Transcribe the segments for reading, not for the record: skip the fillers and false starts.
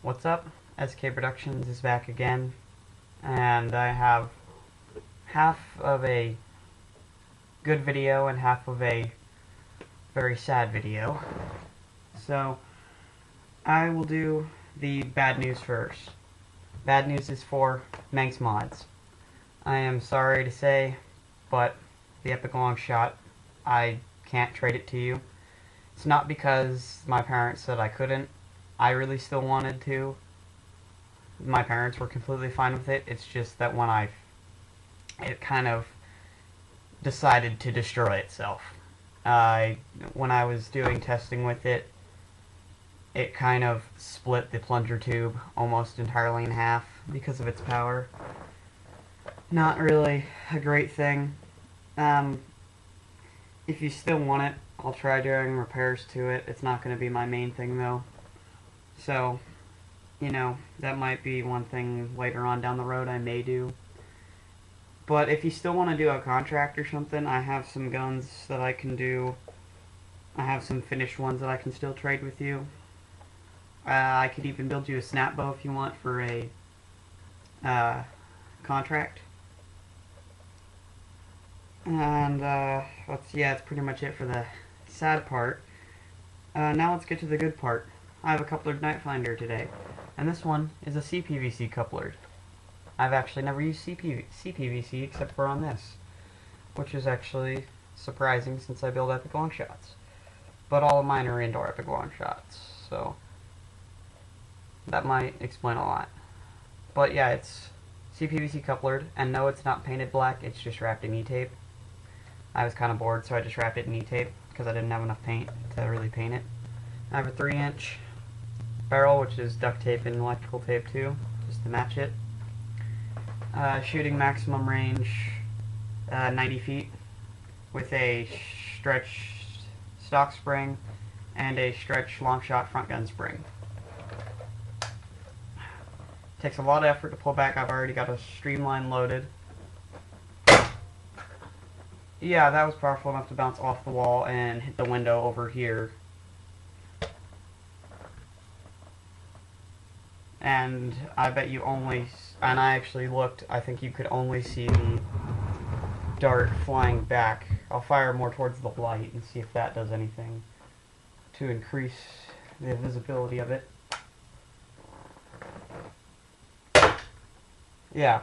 What's up? SK Productions is back again, and I have half of a good video and half of a very sad video. So, I will do the bad news first. Bad news is for Manx Mods. I am sorry to say, but the Epic Long Shot, I can't trade it to you. It's not because my parents said I couldn't. I really still wanted to. My parents were completely fine with it. It's just that when it kind of decided to destroy itself. When I was doing testing with it, it kind of split the plunger tube almost entirely in half because of its power. Not really a great thing. If you still want it, I'll try doing repairs to it. It's not going to be my main thing though. So, that might be one thing later on down the road I may do. But if you still want to do a contract or something, I have some guns that I can do. I have some finished ones that I can still trade with you. I could even build you a snap bow if you want for a contract. And that's pretty much it for the sad part. Now let's get to the good part. I have a couplered Nightfinder today, and this one is a CPVC couplered. I've actually never used CPVC except for on this, which is actually surprising since I build Epic Long Shots. But all of mine are indoor Epic Long Shots, so that might explain a lot. But yeah, it's CPVC couplered, and no, it's not painted black, it's just wrapped in E-tape. I was kind of bored, so I just wrapped it in E-tape, because I didn't have enough paint to really paint it. I have a 3-inch barrel, which is duct tape and electrical tape too, just to match it. Shooting maximum range 90 feet with a stretch stock spring and a stretch long shot front gun spring. Takes a lot of effort to pull back. I've already got a streamline loaded. Yeah, that was powerful enough to bounce off the wall and hit the window over here. And I bet you only, and I actually looked, I think you could only see the dart flying back. I'll fire more towards the light and see if that does anything to increase the visibility of it. Yeah,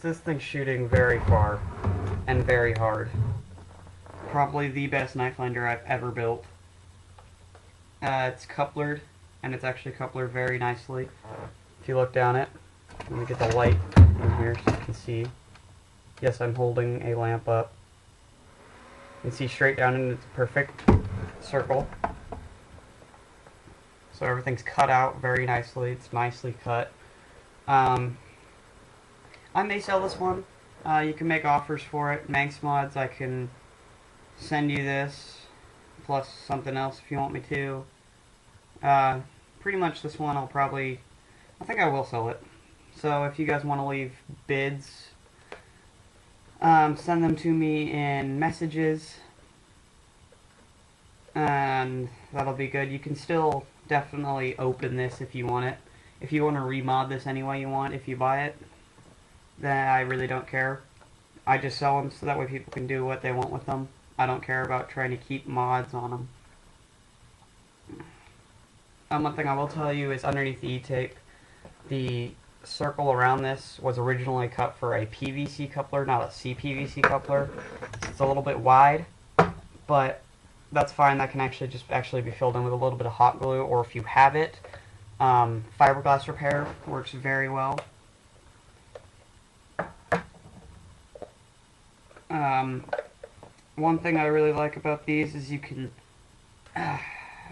so this thing's shooting very far and very hard. Probably the best Nightfinder I've ever built. It's couplered, and it's actually couplered very nicely. If you look down it, let me get the light in here so you can see. Yes, I'm holding a lamp up. You can see straight down into its perfect circle. So everything's cut out very nicely. It's nicely cut. I may sell this one. You can make offers for it. Manx Mods, I can send you this, plus something else if you want me to. Pretty much this one I think I will sell it. So if you guys want to leave bids, send them to me in messages, and that'll be good. You can still definitely open this if you want it. If you want to remod this any way you want, if you buy it, then I really don't care. I just sell them so that way people can do what they want with them. I don't care about trying to keep mods on them. One thing I will tell you is underneath the E-tape, the circle around this was originally cut for a PVC coupler, not a CPVC coupler. It's a little bit wide, but that's fine. That can actually be filled in with a little bit of hot glue, or if you have it, fiberglass repair works very well. One thing I really like about these is you can,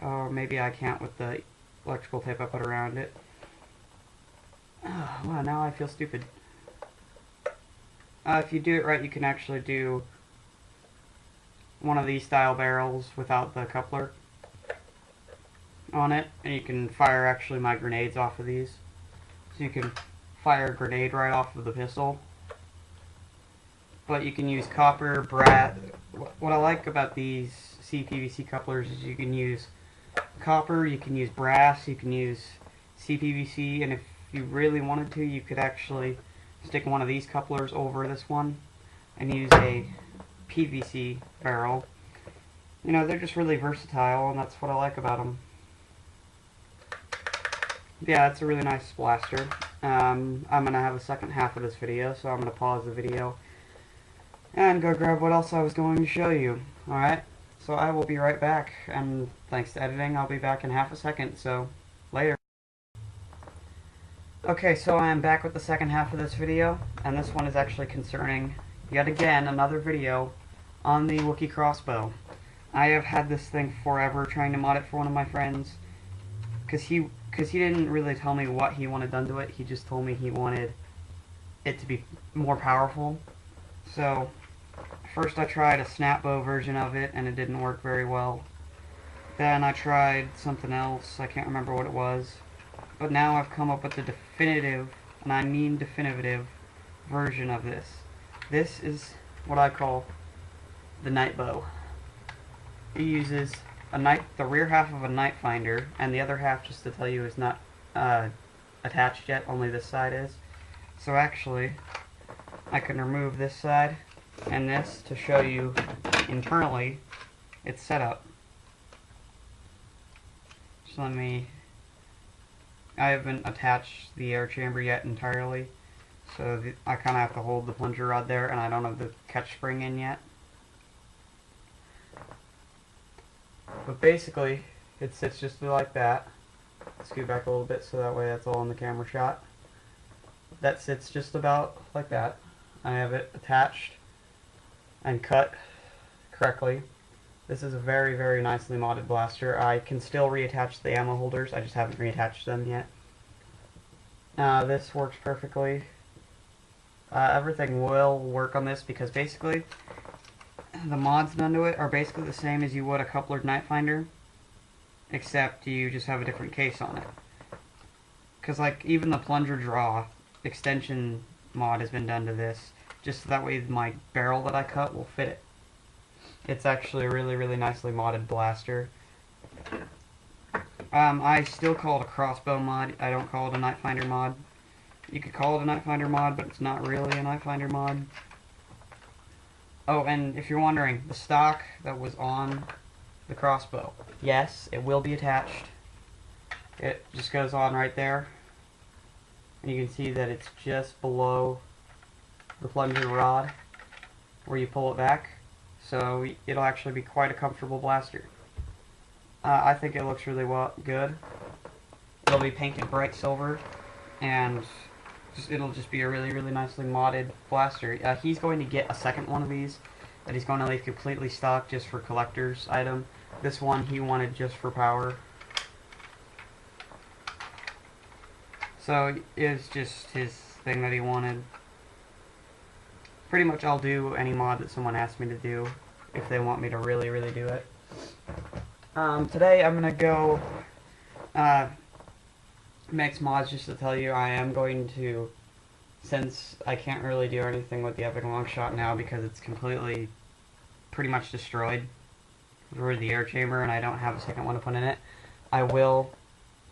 or maybe I can't with the electrical tape I put around it. Wow, now I feel stupid. If you do it right, you can actually do one of these style barrels without the coupler on it, and you can fire actually my grenades off of these. So you can fire a grenade right off of the pistol. But you can use copper, brass. What I like about these CPVC couplers is you can use copper, you can use brass, you can use CPVC, and if you really wanted to, you could actually stick one of these couplers over this one and use a PVC barrel. You know, they're just really versatile, and that's what I like about them. Yeah, it's a really nice blaster. I'm going to have a second half of this video, so I'm going to pause the video and go grab what else I was going to show you. Alright, so I will be right back, and thanks to editing, I'll be back in half a second, so later. Okay, so I am back with the second half of this video, and this one is actually concerning, yet again, another video on the Wookiee crossbow. I have had this thing forever, trying to mod it for one of my friends, because he didn't really tell me what he wanted done to it. He just told me he wanted it to be more powerful. So first I tried a snap bow version of it, and it didn't work very well. Then I tried something else, I can't remember what it was. But now I've come up with the definitive, and I mean definitive, version of this. This is what I call the night bow. It uses the rear half of a night finder, and the other half, just to tell you, is not attached yet, only this side is. So actually, I can remove this side and this to show you internally its setup. So I haven't attached the air chamber yet entirely, so I kind of have to hold the plunger rod there, and I don't have the catch spring in yet. But basically, it sits just like that. Scoot back a little bit so that way that's all in the camera shot. That sits just about like that. I have it attached and cut correctly. This is a very, very nicely modded blaster. I can still reattach the ammo holders, I just haven't reattached them yet. This works perfectly. Everything will work on this because basically the mods done to it are basically the same as you would a couplered night finder, except you just have a different case on it. Because like even the plunger draw extension mod has been done to this, just so that way my barrel that I cut will fit it. It's actually a really, really nicely modded blaster. I still call it a crossbow mod. I don't call it a night finder mod. You could call it a night finder mod, but it's not really a night finder mod. Oh, and if you're wondering, the stock that was on the crossbow, yes, it will be attached. It just goes on right there. And you can see that it's just below the plunger rod where you pull it back. So it'll actually be quite a comfortable blaster. I think it looks really good. It'll be painted bright silver, and it'll just be a really, really nicely modded blaster. He's going to get a second one of these that he's going to leave completely stock just for collector's item. This one he wanted just for power. So it's just his thing that he wanted. Pretty much I'll do any mod that someone asks me to do if they want me to really, really do it. Today I'm going to go make mods just to tell you I am going to, since I can't really do anything with the Epic Longshot now because it's completely pretty much destroyed for the air chamber and I don't have a second one to put in it, I will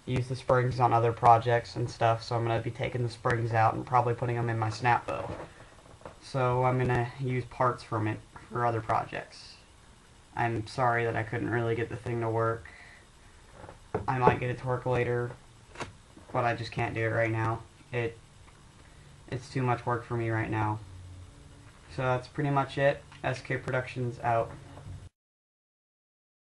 use the springs on other projects and stuff, so I'm going to be taking the springs out and probably putting them in my snap bow. So I'm going to use parts from it for other projects. I'm sorry that I couldn't really get the thing to work. I might get it to work later, but I just can't do it right now. It's too much work for me right now. So that's pretty much it. SK Productions out.